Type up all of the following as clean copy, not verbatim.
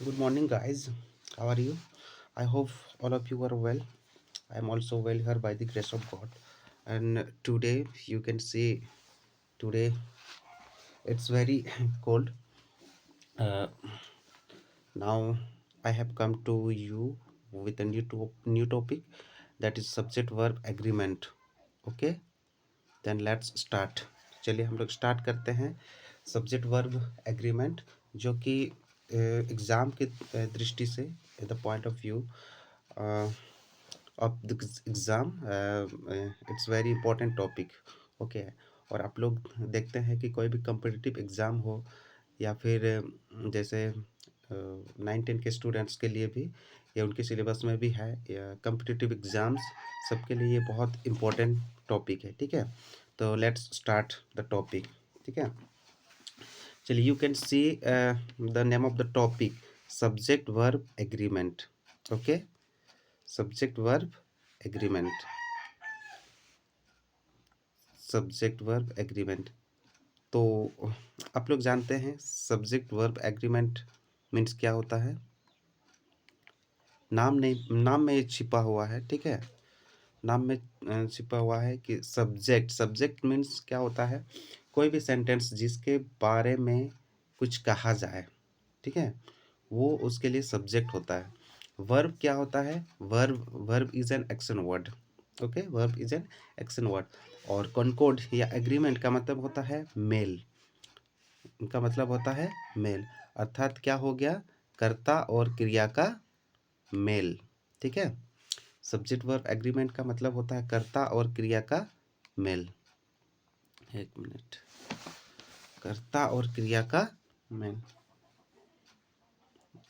Good morning, guys. How are you? I hope all of you are well. I am also well here by the grace of God. And today, you can see, today it's very cold. Uh, Now, I have come to you with a new topic, that is subject verb agreement. Okay, then let's start. चलिए हम लोग start करते हैं subject verb agreement, जो कि exam के दृष्टि से, the point of view of the exam, it's very important topic. Okay, और आप लोग देखते हैं कि कोई भी कम्पिटिटिव एग्ज़ाम हो या फिर जैसे 9-10 के स्टूडेंट्स के लिए भी, या उनके सिलेबस में भी है, या कम्पिटिटिव एग्ज़ाम्स, सबके लिए ये बहुत इम्पोर्टेंट टॉपिक है। ठीक है, तो लेट्स स्टार्ट द टॉपिक। ठीक है, चलिए, you can see the name of the topic, subject verb agreement. Okay, subject verb agreement, subject verb agreement. तो आप लोग जानते हैं सब्जेक्ट वर्ब एग्रीमेंट मीन्स क्या होता है। नाम में ये छिपा हुआ है। ठीक है, नाम में छिपा हुआ है कि सब्जेक्ट मीन्स क्या होता है, कोई भी सेंटेंस जिसके बारे में कुछ कहा जाए, ठीक है, वो उसके लिए सब्जेक्ट होता है। वर्ब क्या होता है, verb is an action word. Okay, verb is an action word. और कॉनकॉर्ड या एग्रीमेंट का मतलब होता है मेल, इनका मतलब होता है मेल, अर्थात क्या हो गया, कर्ता और क्रिया का मेल। ठीक है, सब्जेक्ट वर्ब एग्रीमेंट का मतलब होता है कर्ता और क्रिया का मेल। एक मिनट, कर्ता और क्रिया का मेल।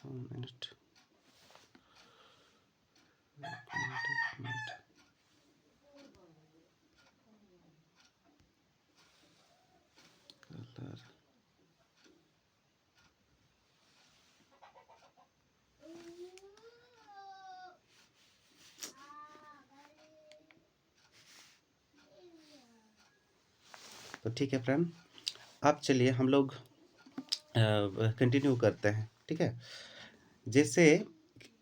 मिनट, एक मिनट। कलर, तो ठीक है फ्रेंड, अब चलिए हम लोग कंटिन्यू करते हैं। ठीक है, जैसे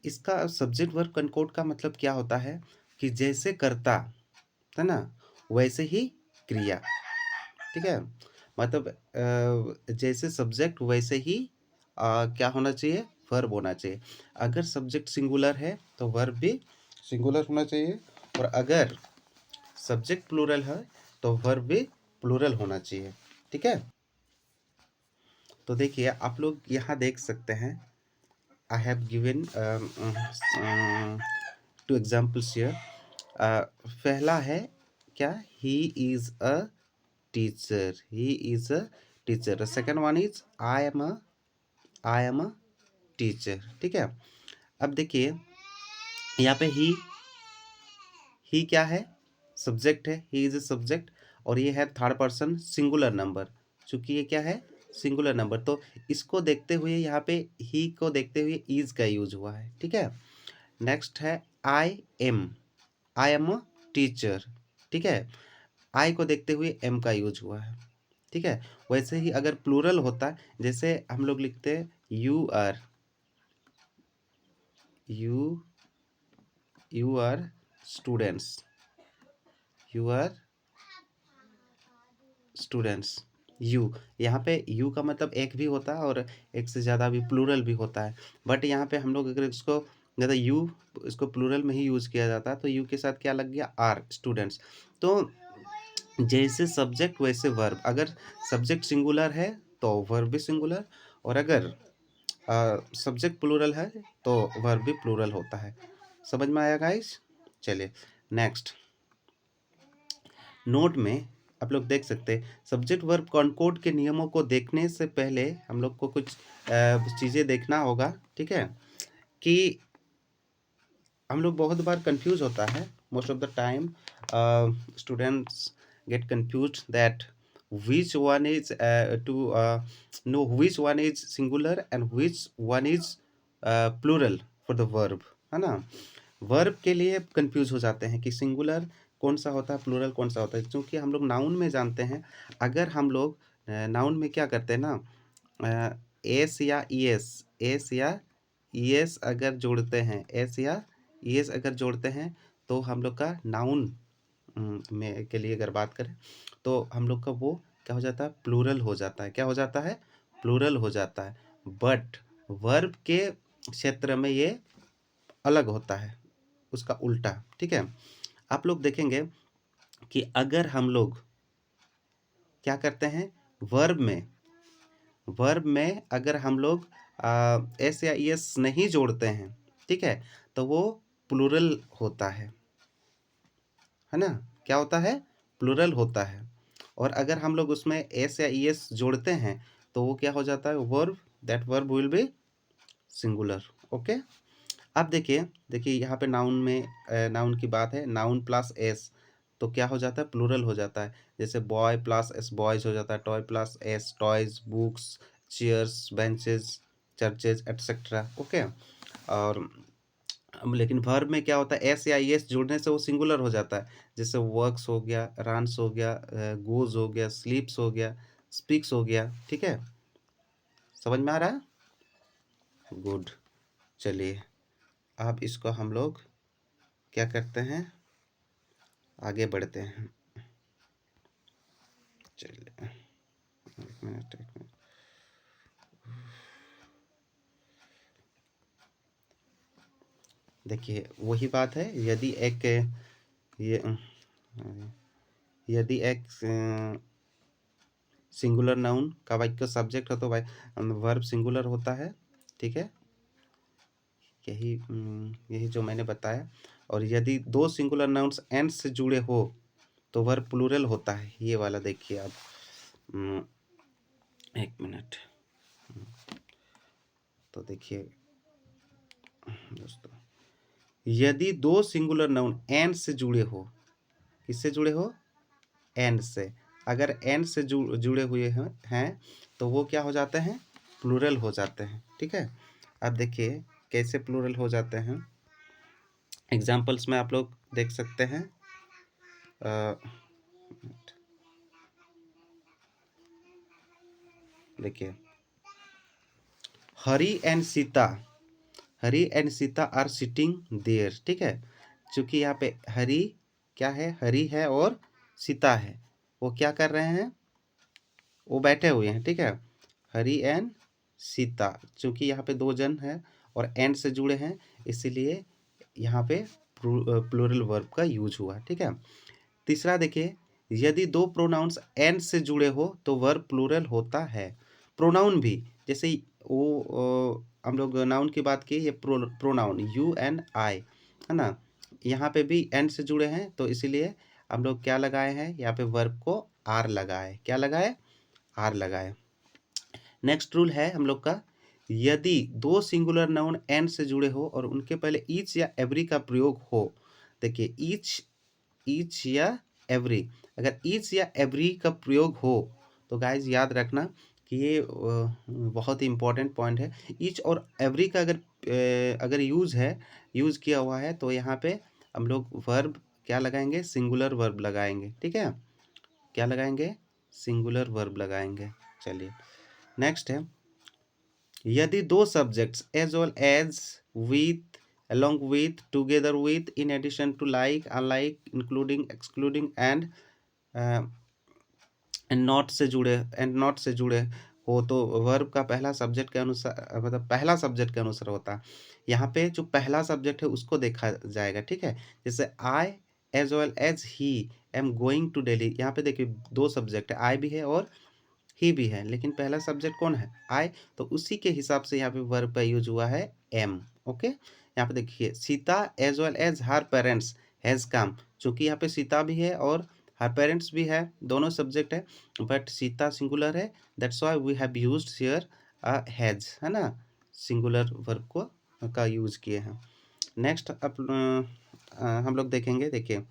इसका सब्जेक्ट वर्ब कॉनकॉर्ड का मतलब क्या होता है कि जैसे कर्ता है ना, वैसे ही क्रिया। ठीक है, मतलब जैसे सब्जेक्ट वैसे ही क्या होना चाहिए, वर्ब होना चाहिए। अगर सब्जेक्ट सिंगुलर है तो वर्ब भी सिंगुलर होना चाहिए, और अगर सब्जेक्ट प्लूरल है तो वर्ब भी प्लूरल होना चाहिए। ठीक है, तो देखिए आप लोग यहाँ देख सकते हैं, I have given 2 examples here. पहला है क्या, he is a teacher, he is a teacher. Second one is I am a teacher. ठीक है, अब देखिए यहाँ पे ही क्या है, सब्जेक्ट है, ही इज अ सब्जेक्ट, और ये है थर्ड पर्सन सिंगुलर नंबर। चूंकि ये क्या है, सिंगुलर नंबर, तो इसको देखते हुए यहाँ पे ही को देखते हुए इज का यूज हुआ है। ठीक है, नेक्स्ट है आई एम अ टीचर। ठीक है, आई को देखते हुए एम का यूज हुआ है। ठीक है, वैसे ही अगर प्लूरल होता, जैसे हम लोग लिखते हैं you are students, you are students. You, यहाँ पे यू का मतलब एक भी होता है और एक से ज़्यादा भी, प्लूरल भी होता है। बट यहाँ पे हम लोग अगर इसको ज़्यादा यू, इसको प्लूरल में ही यूज़ किया जाता है, तो यू के साथ क्या लग गया, आर, स्टूडेंट्स। तो जैसे सब्जेक्ट वैसे वर्ब, अगर सब्जेक्ट सिंगुलर है तो वर्ब भी सिंगुलर, और अगर सब्जेक्ट प्लूरल है तो वर्ब भी प्लूरल होता है। समझ में आया गाइस? चलिए नेक्स्ट, नोट में आप लोग देख सकते हैं, सब्जेक्ट वर्ब कॉनकॉर्ड के नियमों को देखने से पहले हम लोग को कुछ चीज़ें देखना होगा। ठीक है, कि हम लोग बहुत बार कंफ्यूज होता है, most of the time students get confuse that which one is to know which one is singular and which one is plural for the verb, है ना। वर्ब के लिए कंफ्यूज हो जाते हैं कि सिंगुलर कौन सा होता है, प्लूरल कौन सा होता है, क्योंकि हम लोग नाउन में जानते हैं। अगर हम लोग नाउन में क्या करते हैं ना, एस या ई एस, एस या ईएस अगर जोड़ते हैं, एस या ईएस अगर जोड़ते हैं तो हम लोग का नाउन में के लिए अगर बात करें तो हम लोग का वो क्या हो जाता है, प्लूरल हो जाता है। क्या हो जाता है? प्लूरल हो जाता है। बट वर्ब के क्षेत्र में ये अलग होता है, उसका उल्टा। ठीक है, आप लोग देखेंगे कि अगर हम लोग क्या करते हैं, वर्ब में अगर हम लोग एस या एस नहीं जोड़ते हैं, ठीक है, तो वो प्लूरल होता है ना? क्या होता है? प्लूरल होता है। और अगर हम लोग उसमें एस या एस जोड़ते हैं तो वो क्या हो जाता है? Verb, that verb will be singular. Okay, अब देखिए यहाँ पे नाउन में नाउन की बात है, नाउन प्लस एस तो क्या हो जाता है? प्लूरल हो जाता है। जैसे बॉय प्लस एस बॉयज हो जाता है, toy plus S toys, books, chairs, benches, churches etcetera. Okay, और लेकिन वर्ब में क्या होता है? एस या एस जुड़ने से वो सिंगुलर हो जाता है। जैसे वर्क्स हो गया, रन्स हो गया, गोज हो गया, स्लीप्स हो गया, स्पीक्स हो गया। ठीक है, समझ में आ रहा है? गुड, चलिए अब इसको हम लोग क्या करते हैं, आगे बढ़ते हैं। चलिए एक मिनट। देखिए वही बात है, यदि एक ये यदि एक सिंगुलर नाउन का वाक्य सब्जेक्ट हो तो वर्ब सिंगुलर होता है। ठीक है, यही जो मैंने बताया। और यदि दो सिंगुलर नाउन्स एंड से जुड़े हो तो वर्ब प्लूरल होता है। ये वाला देखिए आप, एक मिनट। तो देखिए दोस्तों, यदि दो सिंगुलर नाउन एंड से जुड़े हो, किससे जुड़े हो? एंड से। अगर एंड से जुड़े हुए हैं तो वो क्या हो जाते हैं? प्लूरल हो जाते हैं। ठीक है, अब देखिए कैसे प्लूरल हो जाते हैं। एग्जाम्पल्स में आप लोग देख सकते हैं। देखिए, Hari and Sita are sitting there. ठीक है, चूंकि यहाँ पे हरी क्या है? हरी है और सीता है, वो क्या कर रहे हैं? वो बैठे हुए हैं। ठीक है, हरी एंड सीता, चूंकि यहाँ पे दो जन है और एंड से जुड़े हैं इसीलिए यहाँ पे प्लूरल वर्ब का यूज हुआ। ठीक है, तीसरा देखिए, यदि दो प्रोनाउंस एंड से जुड़े हो तो वर्ब प्लूरल होता है। प्रोनाउन भी, जैसे वो हम लोग नाउन की बात की, ये प्रोनाउन यू एंड आई है ना, यहाँ पे भी एंड से जुड़े हैं तो इसीलिए हम लोग क्या लगाए हैं? यहाँ पे वर्ब को आर लगाए। क्या लगाए? आर लगाए। नेक्स्ट रूल है हम लोग का, यदि दो सिंगुलर नाउन एंड से जुड़े हो और उनके पहले ईच या एवरी का प्रयोग हो। देखिए ईच या एवरी, अगर ईच या एवरी का प्रयोग हो तो गाइज याद रखना कि ये बहुत ही इंपॉर्टेंट पॉइंट है। ईच और एवरी का अगर यूज किया हुआ है तो यहाँ पे हम लोग वर्ब क्या लगाएंगे? सिंगुलर वर्ब लगाएंगे। ठीक है, क्या लगाएंगे? सिंगुलर वर्ब लगाएंगे। चलिए नेक्स्ट है, यदि दो subjects as well as, with, along with, together with, in addition to, like, unlike, including, excluding and not से जुड़े हो तो वर्ब का पहला सब्जेक्ट के अनुसार, मतलब पहला सब्जेक्ट के अनुसार होता है। यहाँ पे जो पहला सब्जेक्ट है उसको देखा जाएगा। ठीक है, जैसे I as well as he am going to Delhi, यहाँ पे देखिए दो सब्जेक्ट है, आई भी है और ही भी है, लेकिन पहला सब्जेक्ट कौन है? आई, तो उसी के हिसाब से यहाँ पे वर्ब का यूज हुआ है एम। ओके, यहाँ पे देखिए Sita as well as her parents has come, चूंकि यहाँ पे सीता भी है और हर पेरेंट्स भी है, दोनों सब्जेक्ट है, बट सीता सिंगुलर है, that's why we have used here has, है ना, सिंगुलर वर्ब को का यूज किए हैं। नेक्स्ट हम लोग देखेंगे, देखिए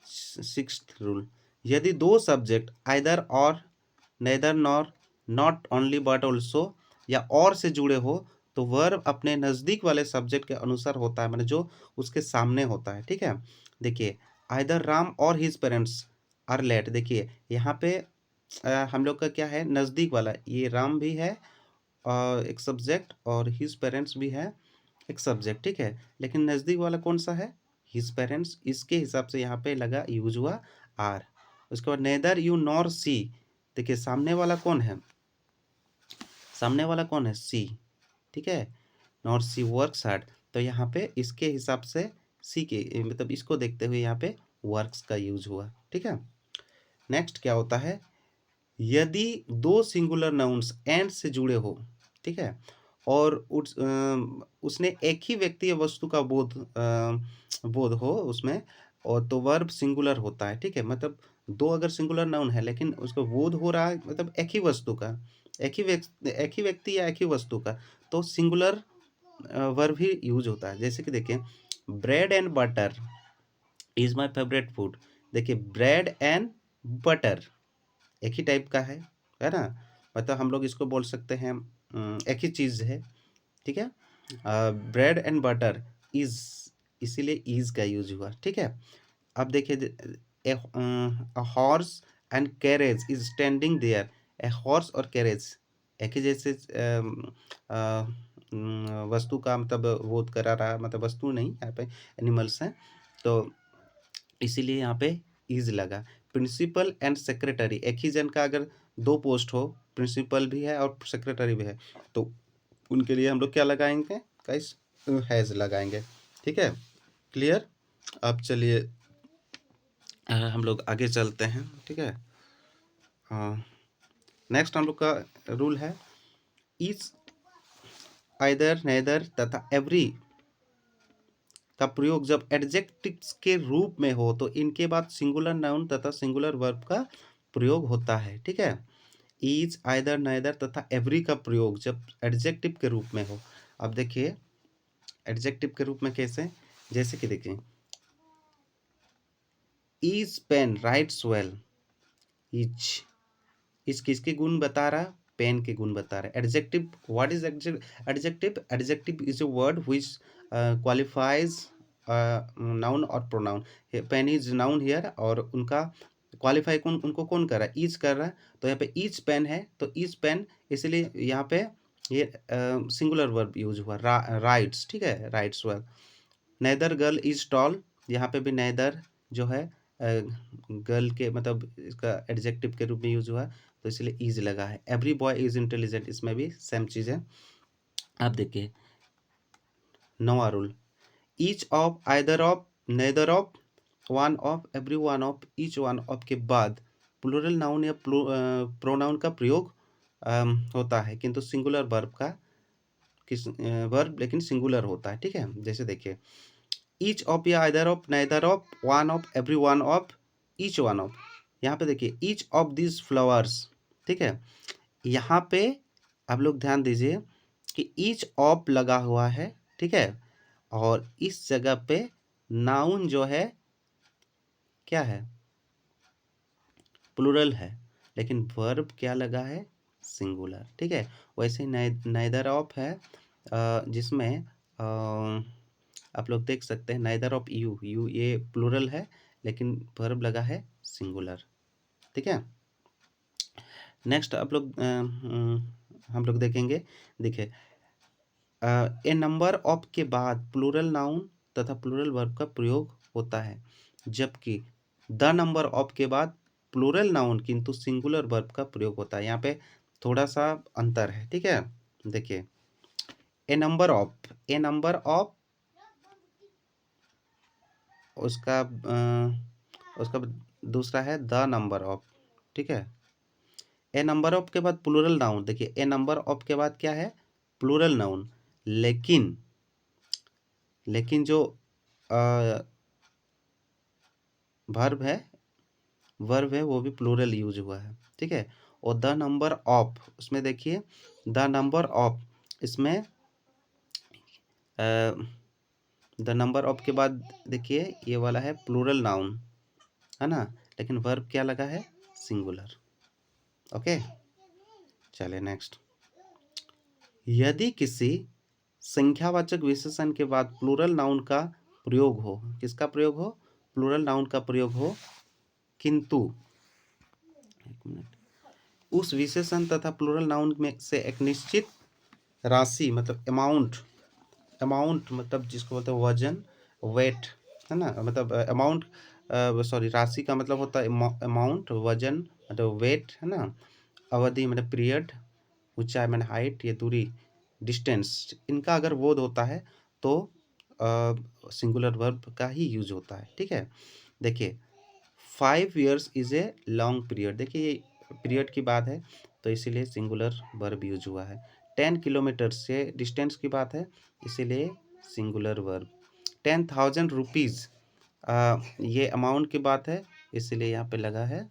सिक्स्थ रूल, यदि दो सब्जेक्ट आइदर और, neither nor, not only but also या और से जुड़े हो तो वर्ब अपने नज़दीक वाले सब्जेक्ट के अनुसार होता है, मतलब जो उसके सामने होता है। ठीक है, देखिए आइदर राम और हिज पेरेंट्स आर लेट, देखिए यहाँ पे हम लोग का क्या है? नज़दीक वाला, ये राम भी है एक सब्जेक्ट और हिज पेरेंट्स भी है एक सब्जेक्ट, ठीक है। लेकिन नज़दीक वाला कौन सा है, हिज पेरेंट्स, इसके हिसाब से यहाँ पे लगा यूज हुआ आर। उसके बाद नेदर यू नॉर सी, देखिए सामने वाला कौन है, सामने वाला कौन है, सी, ठीक है। नॉर सी वर्क्स हार्ड, तो यहाँ पे इसके हिसाब से सी के मतलब इसको देखते हुए यहाँ पे वर्क्स का यूज हुआ, ठीक है। नेक्स्ट क्या होता है, यदि दो सिंगुलर नाउन्स एंड से जुड़े हो, ठीक है, और उसने एक ही व्यक्ति या वस्तु का बोध हो उसमें, और तो वर्ब सिंगुलर होता है, ठीक है। मतलब दो अगर सिंगुलर नाउन है लेकिन उसको बोध हो रहा है मतलब एक ही वस्तु का, एक ही व्यक्ति या एक ही वस्तु का, तो सिंगुलर वर्ब ही यूज होता है। जैसे कि देखिए, bread and butter is my favourite food, देखिए ब्रेड एंड बटर एक ही टाइप का है ना, मतलब हम लोग इसको बोल सकते हैं एक ही चीज़ है, ठीक है। ब्रेड एंड बटर इज, इसीलिए इज का यूज हुआ, ठीक है। अब देखिए, a horse and carriage is standing there, a horse और कैरेज एक ही जैसे वस्तु का मतलब वो करा रहा, मतलब वस्तु नहीं, यहाँ पे एनिमल्स हैं, तो इसीलिए यहाँ पे इज लगा। प्रिंसिपल एंड सेक्रेटरी, एक ही जन का अगर दो पोस्ट हो, प्रिंसिपल भी है और सेक्रेटरी भी है, तो उनके लिए हम लोग क्या लगाएंगे गाइस, हैज लगाएंगे, ठीक है। क्लियर। अब चलिए हम लोग आगे चलते हैं, ठीक है। नेक्स्ट हम लोग का रूल है, इज, आइदर, नेदर तथा एवरी का प्रयोग जब एडजेक्टिव्स के रूप में हो तो इनके बाद सिंगुलर नाउन तथा सिंगुलर वर्ब का प्रयोग होता है, ठीक है। इज, आइदर, नाइदर तथा एवरी का प्रयोग जब एडजेक्टिव के रूप में हो। अब देखिए एडजेक्टिव के रूप में कैसे, जैसे कि देखिए, his pen writes well, his किसके गुण बता रहा, पेन के गुण बता रहा है। Adjective, what is adjective, adjective is a word which qualifies noun और pronoun, pen is noun here, और उनका क्वालिफाई कौन, उनको कौन कर रहा है, ईच कर रहा है, तो यहाँ पे ईच पेन है, तो ईच पेन, इसलिए यहाँ पे ये सिंगुलर वर्ब यूज हुआ, राइट्स, ठीक है, writes well. Neither girl is tall, यहाँ पे भी नेदर जो है गर्ल के मतलब इसका एडजेक्टिव के रूप में यूज हुआ, तो इसलिए इज लगा है। एवरी बॉय इज इंटेलिजेंट, इसमें भी सेम चीज़ है। आप देखिए नौवां rule, each of, either of, neither of, one of, every one of, each one of के बाद प्लूरल नाउन या प्रोनाउन का प्रयोग होता है, किंतु सिंगुलर वर्ब का वर्ब लेकिन सिंगुलर होता है, ठीक है। जैसे देखिए, ईच ऑफ या either of, neither of, one of, every one of, each one of, यहाँ पे देखिए ईच ऑफ दिस फ्लावर्स, ठीक है। यहाँ पे आप लोग ध्यान दीजिए कि ईच ऑफ लगा हुआ है, ठीक है, और इस जगह पे नाउन जो है क्या है, प्लूरल है, लेकिन वर्ब क्या लगा है, सिंगुलर, ठीक है। वैसे नाइदर ऑफ है जिसमें आप लोग देख सकते हैं नाइदर ऑफ यू, यू ये प्लूरल है लेकिन वर्ब लगा है सिंगुलर, ठीक है। नेक्स्ट आप लोग हम लोग देखेंगे, देखिए ए नंबर ऑफ के बाद प्लूरल नाउन तथा प्लूरल वर्ब का प्रयोग होता है, जबकि द नंबर ऑफ के बाद प्लूरल नाउन किंतु सिंगुलर वर्ब का प्रयोग होता है। यहाँ पे थोड़ा सा अंतर है, ठीक है। देखिए a number of, a number of उसका उसका दूसरा है द नंबर ऑफ, ठीक है। ए नंबर ऑफ के बाद प्लूरल नाउन, देखिए ए नंबर ऑफ के बाद क्या है, प्लूरल नाउन, लेकिन लेकिन जो वर्ब है, वर्ब है वो भी प्लूरल यूज हुआ है, ठीक है। और द नंबर ऑफ, उसमें देखिए द नंबर ऑफ, इसमें द नंबर ऑफ के बाद देखिए ये वाला है प्लूरल नाउन, है ना, लेकिन वर्ब क्या लगा है, सिंगुलर। ओके, चलिए नेक्स्ट, यदि किसी संख्यावाचक विशेषण के बाद प्लूरल नाउन का प्रयोग हो, किसका प्रयोग हो, प्लूरल नाउन का प्रयोग हो, किंतु एक मिनट, उस विशेषण तथा प्लूरल नाउन में से एक निश्चित राशि मतलब अमाउंट, अमाउंट मतलब जिसको बोलते हैं वजन, वेट, है ना, मतलब अमाउंट, सॉरी, राशि का मतलब होता है अमाउंट, वजन मतलब वेट, है ना, अवधि मतलब पीरियड, ऊंचाई मैंने हाइट, ये दूरी डिस्टेंस, इनका अगर बोध होता है तो सिंगुलर वर्ब का ही यूज होता है। ठीक है, देखिए 5 years is a long period, देखिए ये पीरियड की बात है तो इसीलिए सिंगुलर वर्ब यूज हुआ है। 10 किलोमीटर से डिस्टेंस की बात है इसीलिए सिंगुलर वर्ब। 10,000 रुपीज़ ये अमाउंट की बात है इसलिए यहाँ पे लगा है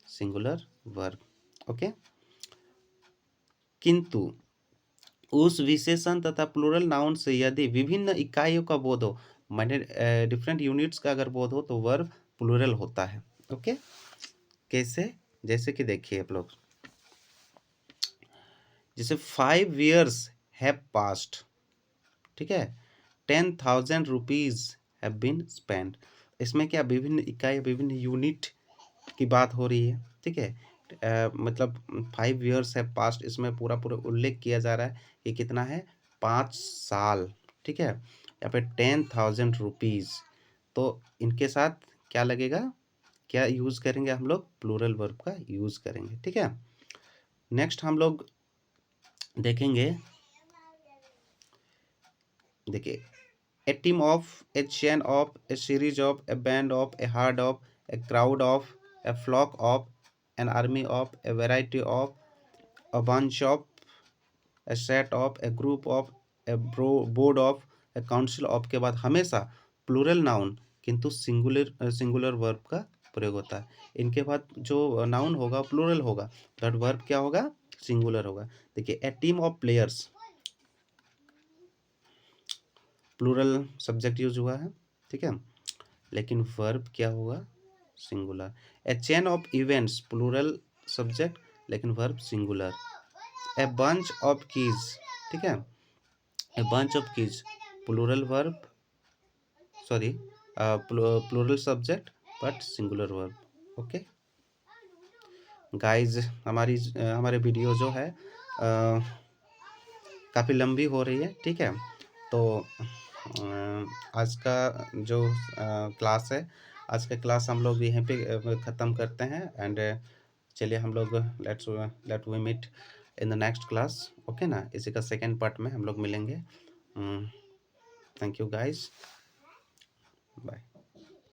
सिंगुलर वर्ब। ओके, किंतु उस विशेषण तथा प्लूरल नाउन से यदि विभिन्न इकाइयों का बोध हो, माने डिफरेंट यूनिट्स का अगर बोध हो तो वर्ब प्लूरल होता है। ओके, कैसे, जैसे कि देखिए आप लोग, जैसे 5 years हैव पास्ड, ठीक है, 10,000 रुपीज हैव बीन स्पेंड, इसमें क्या विभिन्न इकाई, विभिन्न यूनिट की बात हो रही है। ठीक है, मतलब 5 years है पास्ट, इसमें पूरा पूरा उल्लेख किया जा रहा है कि कितना है, 5 साल। ठीक है, यहाँ पे 10,000 रुपीज़, तो इनके साथ क्या लगेगा, क्या यूज़ करेंगे हम लोग, प्लूरल वर्ब का यूज़ करेंगे। ठीक है, नेक्स्ट हम लोग देखेंगे, देखिए a team of, a chain of, a series of, a band of, a herd of, a crowd of, a flock of, an army of, a variety of, a bunch of, a set of, a group of, a board of, a council of के बाद हमेशा plural noun किंतु singular verb का प्रयोग होता है। इनके बाद जो नाउन होगा प्लूरल होगा, बट वर्ब क्या होगा, सिंगुलर होगा। देखिए a team of players, plural subject use हुआ है। ठीक है, लेकिन वर्ब क्या होगा, singular. A chain of events, plural subject लेकिन verb singular. A bunch of keys, ठीक है, a bunch of keys plural verb, sorry plural subject but singular verb. Okay guys, हमारे वीडियो जो है काफ़ी लंबी हो रही है। ठीक है, तो आज का जो क्लास है, आज का क्लास हम लोग यहीं पे ख़त्म करते हैं। एंड चलिए हम लोग let we meet in the next class. Okay ना, इसी का सेकेंड पार्ट में हम लोग मिलेंगे। Thank you guys, bye.